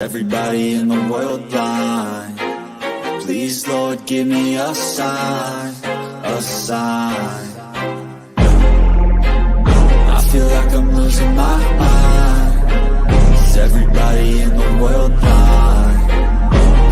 Everybody in the world blind. Please, Lord, give me a sign, a sign. I feel like I'm losing my mind. Is everybody in the world blind?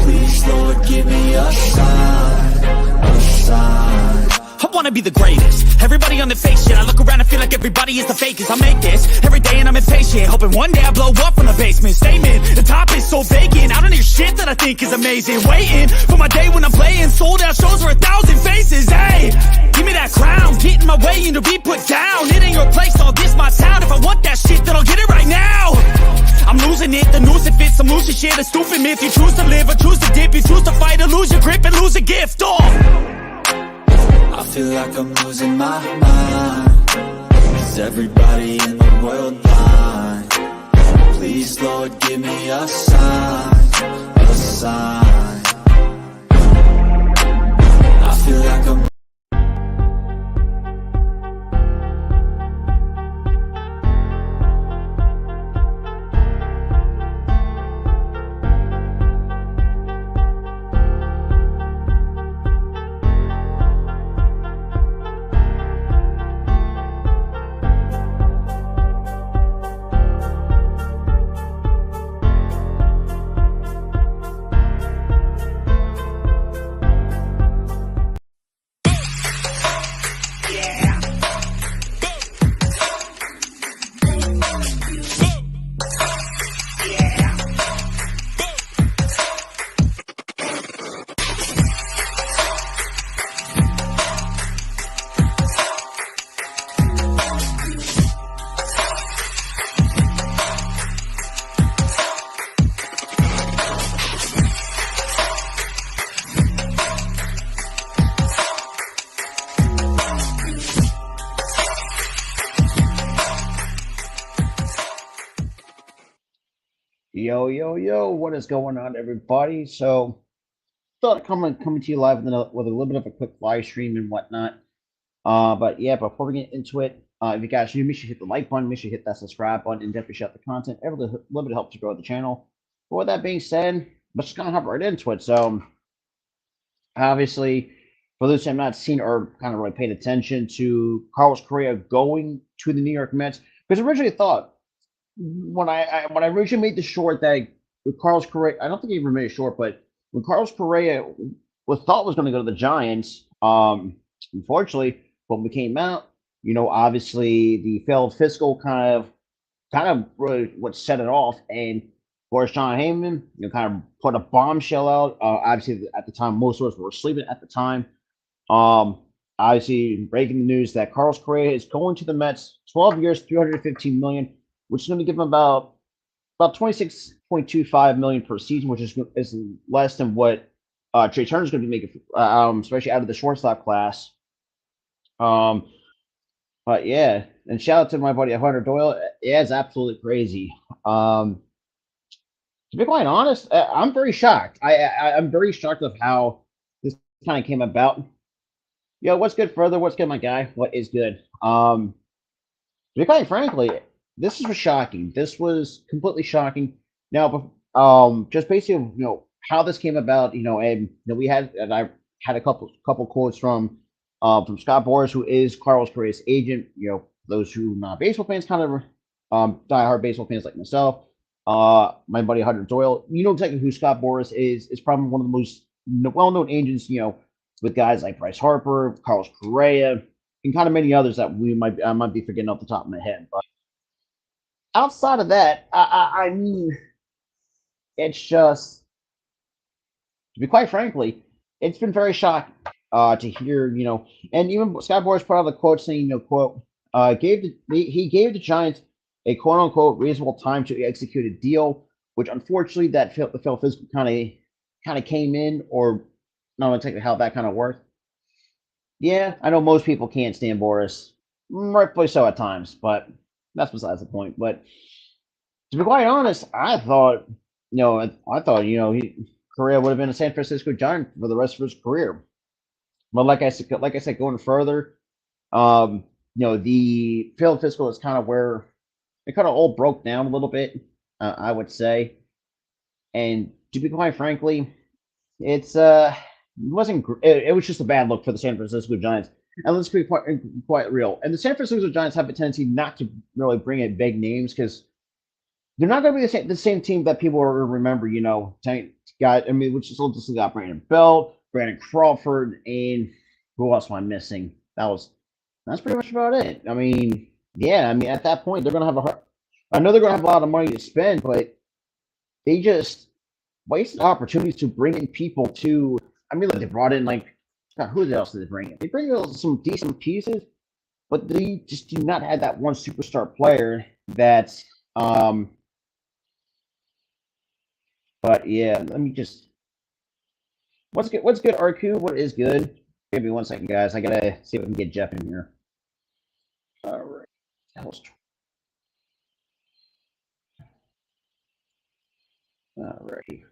Please, Lord, give me a sign, a sign. I wanna be the greatest. Everybody on the fake shit. I look around and feel like everybody is the fakest. I make this every day and I'm impatient, hoping one day I blow up from the basement. Statement, the top is so vacant. I don't hear shit that I think is amazing. Waiting for my day when I'm playing sold out shows for 1,000 faces. Hey, give me that crown, get in my way and to be put down. It ain't your place, all this my town. If I want that shit, then I'll get it right now. I'm losing it, the noose it fits. I'm losing shit, a stupid myth. You choose to live or choose to dip. You choose to fight or lose your grip and lose a gift. I feel like I'm losing my mind. Is everybody in the world blind? Please, Lord, give me a sign, a sign. I feel like I'm Yo, what is going on, everybody? So, thought coming to you live with a little bit of a quick live stream and whatnot. But yeah, before we get into it, if you guys are new, make sure you hit the like button, make sure you hit that subscribe button, and definitely share the content. Every little bit helps to grow the channel. But with that being said, let's just kind of hop right into it. So, obviously, for those who have not seen or kind of really paid attention to Carlos Correa going to the New York Mets, because originally I thought when I originally made the short that with Carlos Correa, I don't think he ever made a short, but when Carlos Correa was thought was going to go to the Giants, unfortunately, when we came out, obviously the failed fiscal kind of really what set it off, and of course John Heyman, kind of put a bombshell out. Obviously, at the time, most of us were sleeping at the time. Obviously, breaking the news that Carlos Correa is going to the Mets, 12 years, 315 million, which is going to give him about 26.25 million per season, which is less than what Trey Turner's going to be making, especially out of the shortstop class. But yeah, and shout out to my buddy Hunter Doyle. Yeah, it's absolutely crazy. To be quite honest, I'm very shocked. I'm very shocked of how this kind of came about. Yo, what's good, further? What's good, my guy? What is good? To be quite frankly, this was shocking. This was completely shocking. Now, just basically, how this came about, and I had a couple quotes from Scott Boras, who is Carlos Correa's agent. Those who are not baseball fans, kind of diehard baseball fans like myself. My buddy Hunter Doyle, exactly who Scott Boras is. Is probably one of the most well-known agents, with guys like Bryce Harper, Carlos Correa, and kind of many others that I might be forgetting off the top of my head. But outside of that, I mean, it's just, to be quite frankly, it's been very shocking to hear, and even Scott Boras put out a quote saying, quote, he gave the Giants a quote unquote reasonable time to execute a deal, which unfortunately the failed physical kind of came in, or not exactly how that kind of worked. Yeah, I know most people can't stand Boras, rightfully so at times, but that's besides the point. But to be quite honest, I thought, Correa would have been a San Francisco Giant for the rest of his career. But like I said, going further, the failed fiscal is kind of where it kind of all broke down a little bit. I would say, And to be quite frankly, it's it was just a bad look for the San Francisco Giants. And let's be quite real. And the San Francisco Giants have a tendency not to really bring in big names because they're not going to be the same team that people will remember. Which is just got Brandon Belt, Brandon Crawford, and who else am I missing? That's pretty much about it. Yeah. At that point, they're going to have I know they're going to have a lot of money to spend, but they just wasted opportunities to bring in people to. They brought in God, who else did they bring in? They bring in some decent pieces, but they just do not have that one superstar player that. But yeah, let me just. What's good? What's good, RQ? What is good? Give me 1 second, guys. I gotta see if we can get Jeff in here. All right. All right.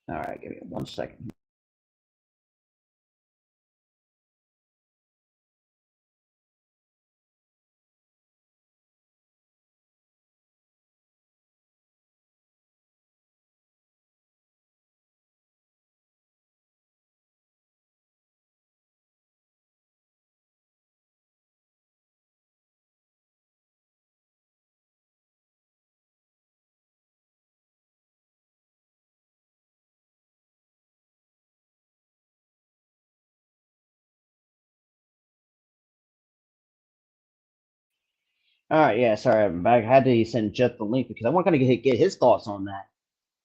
All right, give me 1 second. All right, yeah, sorry, I'm back. I had to send Jeff the link because I want to kind of get his thoughts on that.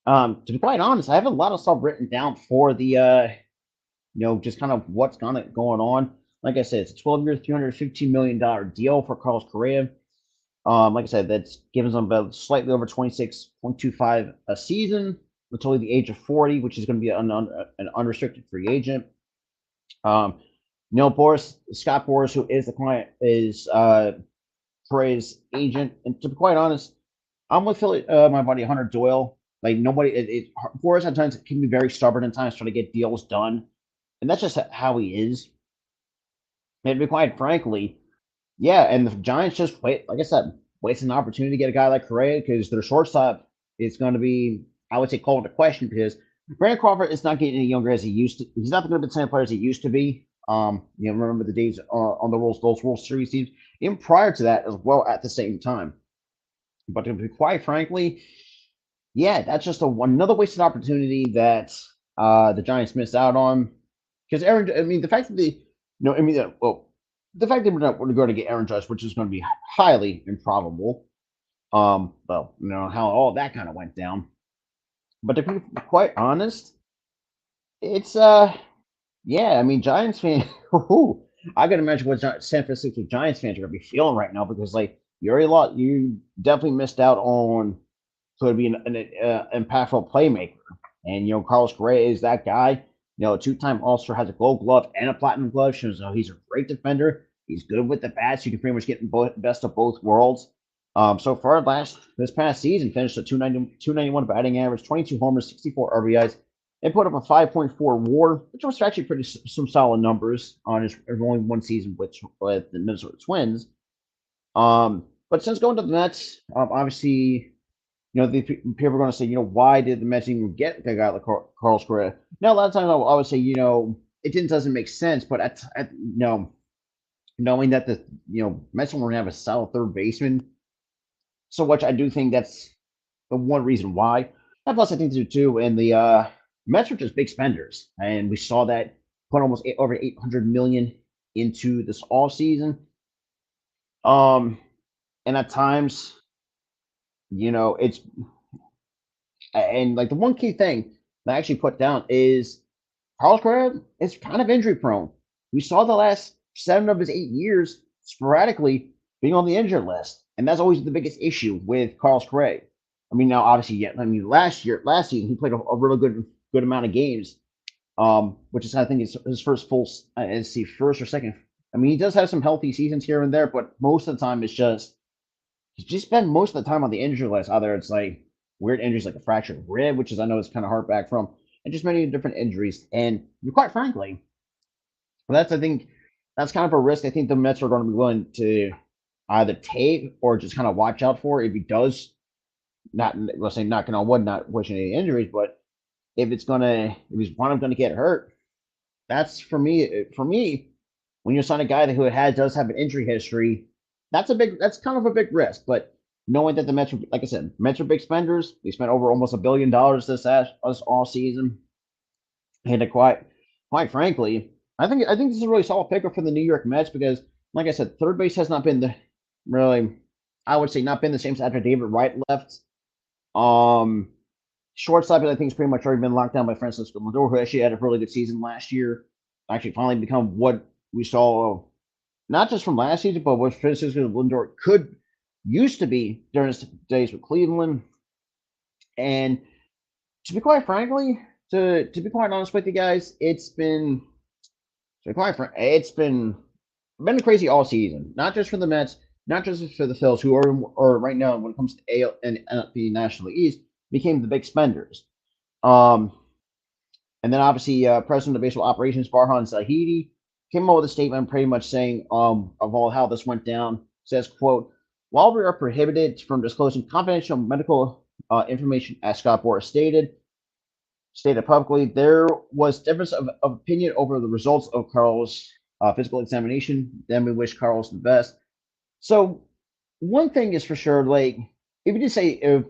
To be quite honest, I have a lot of stuff written down for the just kind of what's going on. Like I said, it's a 12-year, $315 million deal for Carlos Correa. Like I said, that's giving them about slightly over 26.25 a season until the age of 40, which is going to be an unrestricted free agent. Scott Boras, who is the client, is Correa's agent. And to be quite honest, I'm with my buddy Hunter Doyle. Boras at times can be very stubborn at times trying to get deals done, and that's just how he is. And to be quite frankly, yeah, and the Giants just wasting an opportunity to get a guy like Correa because their shortstop is going to be, I would say, called into question because Brandon Crawford is not getting any younger as he used to. He's not going to be the same player as he used to be. Remember the days on those World Series teams, even prior to that as well at the same time. But to be quite frankly, yeah, that's just another wasted opportunity that the Giants missed out on. Because the fact that the fact that we're going to get Aaron Judge, which is going to be highly improbable. How all that kind of went down. But to be quite honest, it's Giants fans. I can imagine what San Francisco Giants fans are going to be feeling right now because you definitely missed out on could be an impactful playmaker, and Carlos Correa is that guy. A two-time All-Star, has a Gold Glove and a Platinum Glove. Shows he's a great defender. He's good with the bats. You can pretty much get best of both worlds. So far, this past season, finished a 291 batting average, 22 homers, 64 RBIs, and put up a 5.4 WAR, which was actually some solid numbers on his only one season with the Minnesota Twins. But since going to the Mets, obviously, the people are going to say, why did the Mets even get a guy like Carlos Correa? Now, a lot of times I would say, it doesn't make sense, but knowing that the Mets don't want to have a solid third baseman, so much I do think that's the one reason why. And plus, I think too, and the Mets are just big spenders, and we saw that put almost over $800 million into this all season. And at times, it's the one key thing that I actually put down is Carlos Correa is kind of injury prone. We saw the last 7 of his 8 years sporadically being on the injured list, and that's always the biggest issue with Carlos Correa. Now obviously, last season he played a really good amount of games, which is I think his first full, first or second. He does have some healthy seasons here and there, but most of the time he's just spent most of the time on the injury list. Either it's weird injuries like a fractured rib, which I know is kind of hard back from, and just many different injuries. And quite frankly, I think that's kind of a risk I think the Mets are going to be willing to either take or just kind of watch out for if he does not, let's say, knocking on wood, not wishing any injuries, but if he's one of going to get hurt, that's for me. For me, when you sign a guy who does have an injury history, that's kind of a big risk. But knowing that the Mets, like I said, Mets are big spenders. They spent over almost $1 billion this all season, and quite frankly, I think this is a really solid pickup for the New York Mets because, like I said, third base has not been really, I would say, not been the same after David Wright left. Shortstop, I think, has pretty much already been locked down by Francisco Lindor, who actually had a really good season last year. Actually, finally become what we saw, not just from last season, but what Francisco Lindor used to be during his days with Cleveland. And to be quite frankly, to be quite honest with you guys, it's been been crazy all season. Not just for the Mets, not just for the Phils, who are right now when it comes to AL and the National East, became the big spenders. And then obviously, President of Baseball Operations Farhan Zahidi came out with a statement pretty much saying of all how this went down. Says, quote, while we are prohibited from disclosing confidential medical information, as Scott Boras stated publicly, there was difference of opinion over the results of Carl's physical examination. Then we wish Carlos the best. So one thing is for sure, like, if you just say, if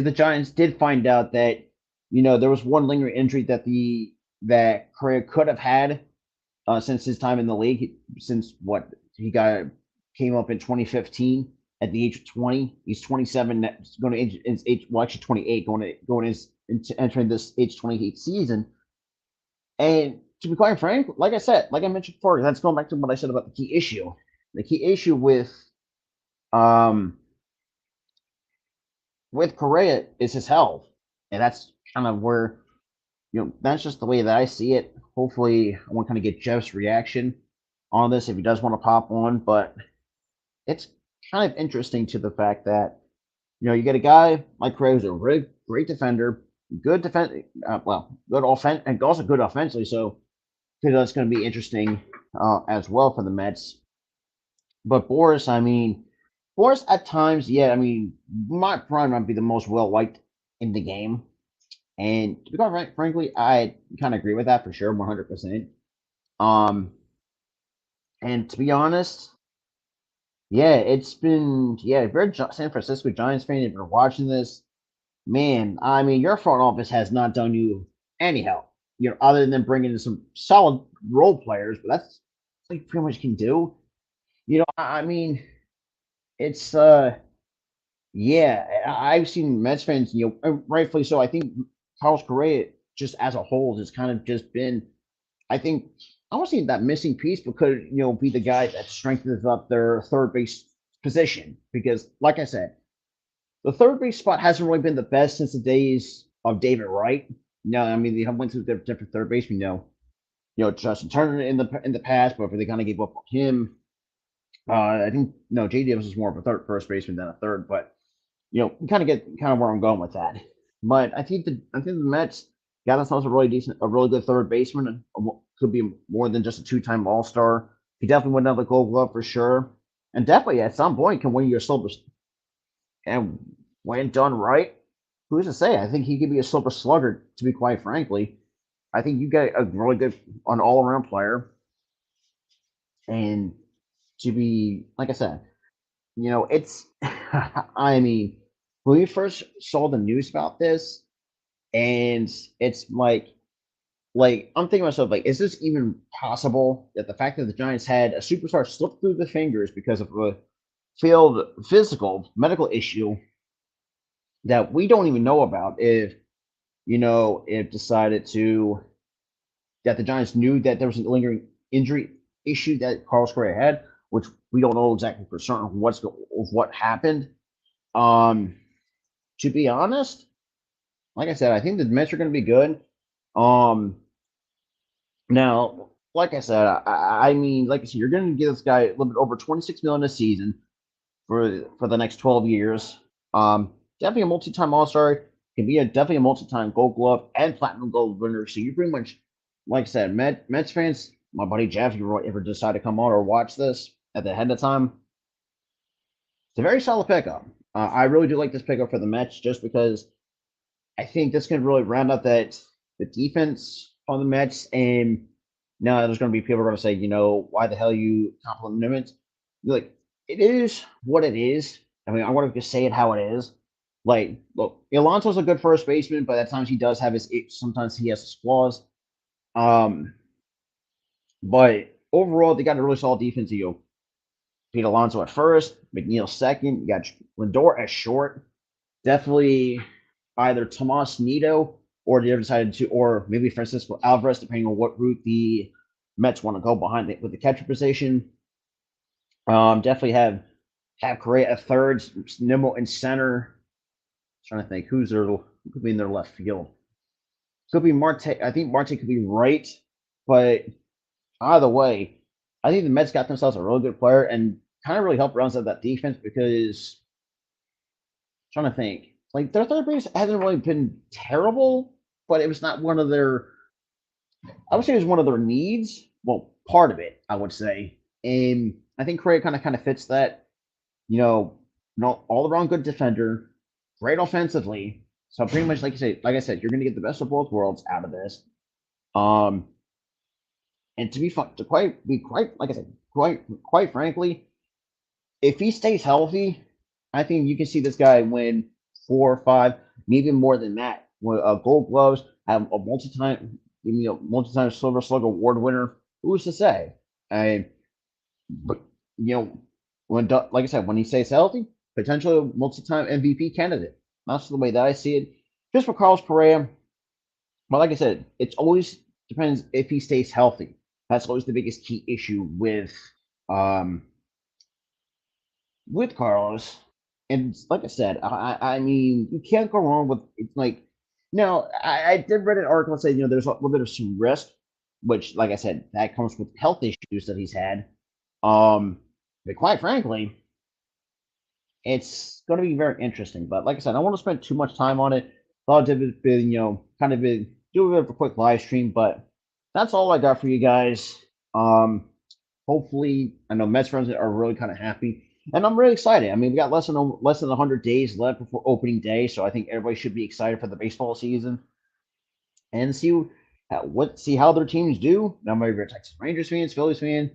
the Giants did find out that, there was one lingering injury that Correa could have had since his time in the league, since came up in 2015 at the age of 20. He's 27, going to his age, well, actually 28, entering this age 28 season. And to be quite frank, like I mentioned before, that's going back to what I said about the key issue. The key issue with Correa is his health, and that's kind of where that's just the way that I see it. Hopefully, I want to kind of get Jeff's reaction on this if he does want to pop on, but it's kind of interesting to the fact that you get a guy like Correa who's a really great defender, good defense, good offense, and also good offensively. So that's going to be interesting as well for the Mets. But Boras at times, yeah, my prime might be the most well liked in the game. And to be quite frankly, I kind of agree with that for sure, 100%. And to be honest, yeah, if you're a San Francisco Giants fan, if you're watching this, man, your front office has not done you any help, other than bringing in some solid role players, but that's what you pretty much can do. It's yeah, I've seen Mets fans, rightfully so. I think Carlos Correa, just as a whole, has kind of just been, I think, I want to say that missing piece, but could be the guy that strengthens up their third base position. Because, like I said, the third base spot hasn't really been the best since the days of David Wright. They went through different third basemen. Justin Turner in the past, but they kind of gave up on him. I think J. Davis was more of a first baseman than a third, but you kind of get where I'm going with that. But I think the Mets got themselves a really good third baseman. Could be more than just a two-time All-Star. He definitely win another Gold Glove for sure, and definitely at some point can win your Silver. And when done right, who's to say? I think he could be a Silver Slugger. To be quite frankly, I think you get a really good an all-around player, and to be, like I said, it's, when we first saw the news about this, and it's like I'm thinking to myself, like, is this even possible that the fact that the Giants had a superstar slip through the fingers because of a failed physical medical issue that we don't even know about, if decided to, that the Giants knew that there was a lingering injury issue that Carlos Correa had, which we don't know exactly for certain what happened. To be honest, like I said, I think the Mets are going to be good. Now, like I said, you're going to give this guy a little bit over $26 million a season for the next 12 years. Definitely a multi-time All-Star. Can be definitely a multi-time Gold Glove and Platinum Gold winner. So you pretty much, like I said, Mets fans, my buddy Jeff, if you ever decide to come on or watch this, at the head of time. It's a very solid pickup. I really do like this pickup for the Mets just because I think this can really round out the defense on the Mets. And now there's going to be people going to say, why the hell you compliment? Like, it is what it is. I mean, I want to just say it how it is. Like, look, Alonso's a good first baseman, but at times he does have sometimes he has his flaws. But overall, they got a really solid defense. Pete Alonso at first, McNeil second. You got Lindor at short. Definitely either Tomas Nido or they decided to, or maybe Francisco Alvarez, depending on what route the Mets want to go behind it with the catcher position. Definitely have Correa at third, Nimmo in center. Trying to think who could be in their left field. Could be Marte. I think Marte could be right, but either way, I think the Mets got themselves a really good player and kind of really helped round out that defense because I'm trying to think. Like their third base hasn't really been terrible, but it was not one of their. I would say it was one of their needs. Well, part of it, I would say, and I think Correa kind of fits that. All around good defender, great offensively. So pretty much like I said, you're going to get the best of both worlds out of this. And to be quite frankly, if he stays healthy, I think you can see this guy win 4 or 5, maybe more than that. With Gold Gloves, have a multi-time Silver Slug Award winner. Who's to say? But like I said, when he stays healthy, potentially a multi-time MVP candidate. That's the way that I see it. Just for Carlos Correa, but like I said, it's always depends if he stays healthy. That's always the biggest key issue with Carlos. And like I said, I mean, you can't go wrong with it's like. Now, I did read an article that said there's a little bit of some risk, which, like I said, that comes with health issues that he's had. But quite frankly, it's going to be very interesting. But like I said, I don't want to spend too much time on it. Thought it would be, do a bit of a quick live stream, but that's all I got for you guys. Hopefully, I know Mets fans are really kind of happy, and I'm really excited. I mean, we got less than 100 days left before opening day, so I think everybody should be excited for the baseball season and see how their teams do. Now, maybe you're a Texas Rangers fan, Phillies fan,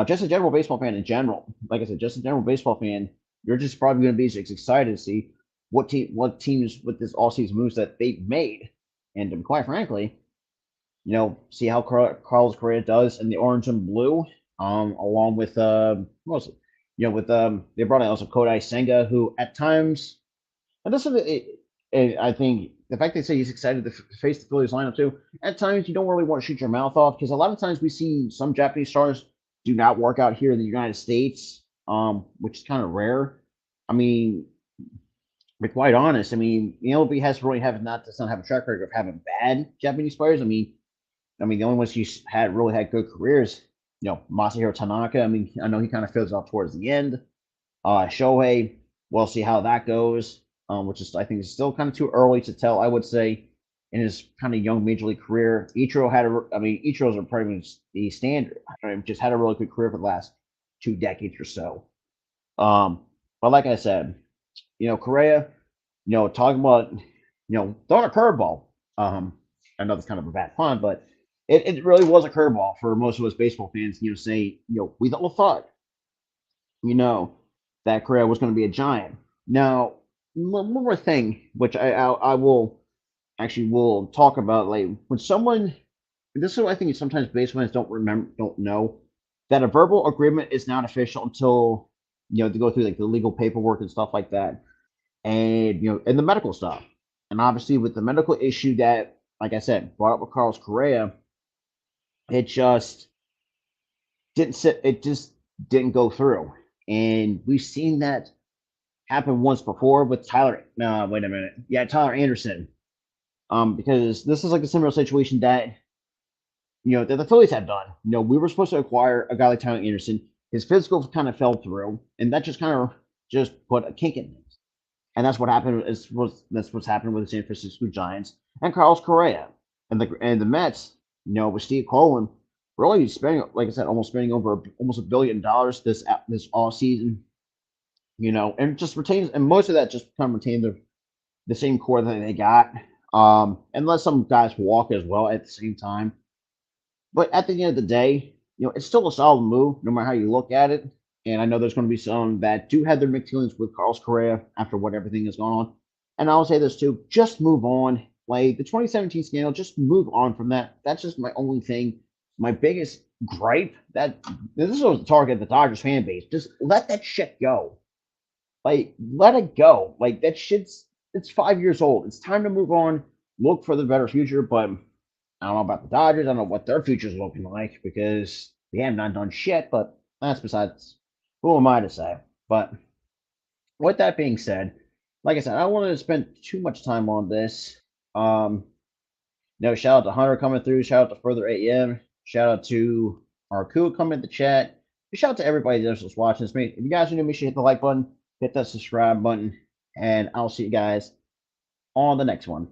just a general baseball fan in general. Like I said, just a general baseball fan. You're just probably going to be just excited to see what teams with this all-season moves that they've made, and quite frankly, see how Carlos Correa does in the orange and blue, along with mostly, they brought in also Kodai Senga, who at times, and this is I think the fact they say he's excited to face the Phillies lineup too. At times, you don't really want to shoot your mouth off because a lot of times we see some Japanese stars do not work out here in the United States, which is kind of rare. I mean, to be quite honest, I mean, the MLB does not have a track record of having bad Japanese players. I mean, the only ones he's really had good careers, Masahiro Tanaka. I mean, I know he kind of fizzles out towards the end. Shohei, we'll see how that goes. Which is I think is still kind of too early to tell. I would say in his kind of young major league career, Ichiro's are pretty much the standard. Just had a really good career for the last 2 decades or so. But like I said, Correa, talking about, throwing a curveball. I know that's kind of a bad pun, but it really was a curveball for most of us baseball fans. We all thought, that Correa was going to be a giant. Now, one more thing, which I will talk about, like when someone. This is what I think sometimes baseball fans don't know that a verbal agreement is not official until they go through like the legal paperwork and stuff like that, and and the medical stuff, and obviously with the medical issue that, like I said, brought up with Carlos Correa, it just didn't go through, and we've seen that happened once before with Tyler. No, wait a minute. Yeah, Tyler Anderson. Because this is like a similar situation that that the Phillies have done. We were supposed to acquire a guy like Tyler Anderson. His physical kind of fell through, and that just put a kink in things. And that's what happened. That's what's happened with the San Francisco Giants and Carlos Correa and the Mets. With Steve Cohen really spending, like I said, almost spending over almost $1 billion this off season. And just retains, and most of that just kind of retains the same core that they got. Unless some guys walk as well at the same time. But at the end of the day, it's still a solid move, no matter how you look at it. And I know there's going to be some that do have their mixed feelings with Carlos Correa after what everything has gone on. And I'll say this too: just move on. Like the 2017 scandal, just move on from that. That's just my only thing. My biggest gripe that this was the target of the Dodgers fan base. Just let that shit go. Like, let it go. Like that shit's it's 5 years old. It's time to move on. Look for the better future. But I don't know about the Dodgers. I don't know what their future's looking like because they have not done shit. But that's besides. Who am I to say? But with that being said, like I said, I don't want to spend too much time on this. Shout out to Hunter coming through. Shout out to Further AM. Shout out to Arku coming in the chat. Shout out to everybody that's watching this. If you guys are new, make sure you hit the like button, hit that subscribe button, and I'll see you guys on the next one.